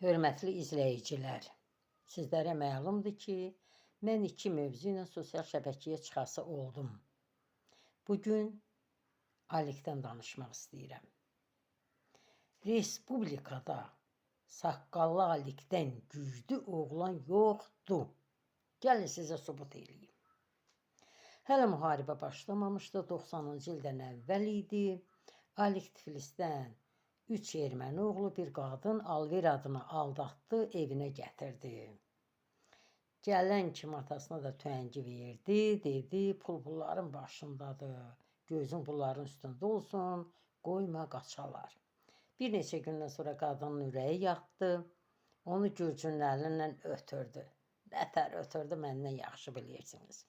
Hörmətli izləyicilər, sizlərə məlumdur ki, mən 2 mövzu ilə sosial şəbəkəyə çıxası oldum. Bugün Alikdən danışmaq istəyirəm. Respublikada saqqallı Alikdən güclü oğlan yoxdur. Gəlin sizə sübut eləyim. Hələ müharibə başlamamışdı, 90-cı ildən əvvəl idi. Alik Tiflisdən 3 erməni oğlu bir qadın Alver adını aldatdı, evinə gətirdi. Gələn kimi atasına da tüəngi verdi, dedi, pulların başındadır, gözün bunların üstündə olsun, qoyma qaçalar. Bir neçə gündən sonra qadının ürəyi yatdı, onu gürcünlərlə ötürdü. Nətər ötürdü, məndən yaxşı bilirsiniz.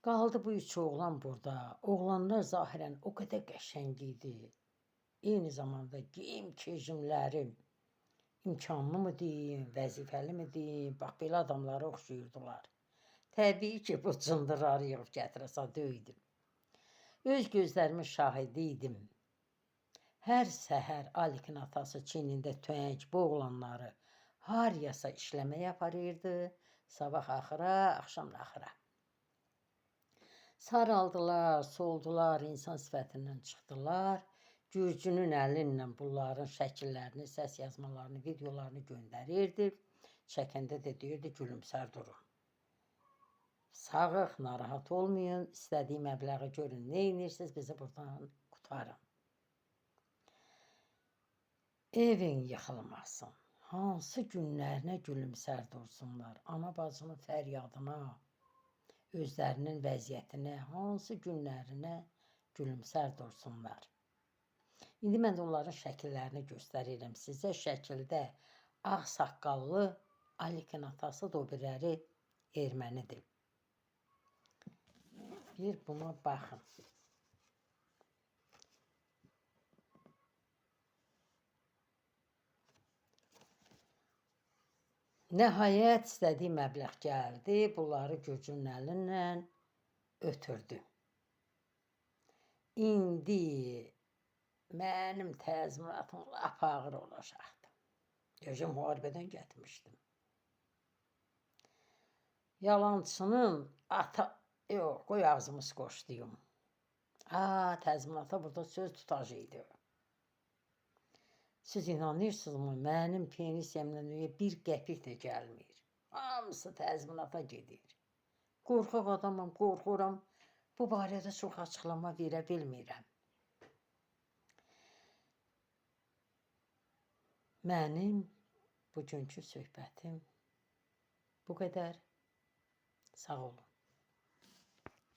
Qaldı bu 3 oğlan burada. Oğlanlar zahirən o qədər qəşəng idi. Eyni zamanda geyim kejimləri imkanlı mı deyim, vəzifəli mi deyim, bax belə adamlara oxşuyurdular. Təbii ki, bu cındırları yox gətirəsə döydüm. Öz gözlərimin şahidi idim. Hər səhər Alikin atası çiynində tüəng bu oğlanları hariyasa işləməyə aparırdı, sabah axıra, axşam axıra. Saraldılar, soldular, insan sifətindən çıxdılar. Gürcünün əlinlə bunların şəkillərini, səs yazmalarını, videolarını göndərirdi. Çəkəndə də deyirdi, gülümsər durun. Sağıq, narahat olmayın, istədiyi məbləği görün, nə inirsiniz, bizi buradan qutarın. Evin yıxılmasın, hansı günlərinə gülümsər dursunlar, ana bacının fəryadına, özlərinin vəziyyətinə, hansı günlərinə gülümsər dursunlar. İndi mən də onların şəkillərini göstərirəm sizə. Şəkildə ağ saqqallı Alikin atası da o birləri ermənidir. Bir buna baxın. Nəhayət istədiyi məbləğ gəldi. Bunları gücünün əlinlə ötürdü. İndi mənim təzminatım lap ağır olacaqdı. Gözüm müharibədən getmişdim. Yalançının ata... Yox, qoy ağzımı qoşduyum. Təzminata burada söz tutacaqdı. Siz inanırsınızmı? Mənim pensiyamla bir qəpik də gəlmir. Hamısı təzminata gedir. Qorxaq adamım, qorxuram. Bu barədə çox açıqlama verə bilmirəm. Mənim bugünkü söhbətim bu qədər. Sağ olun.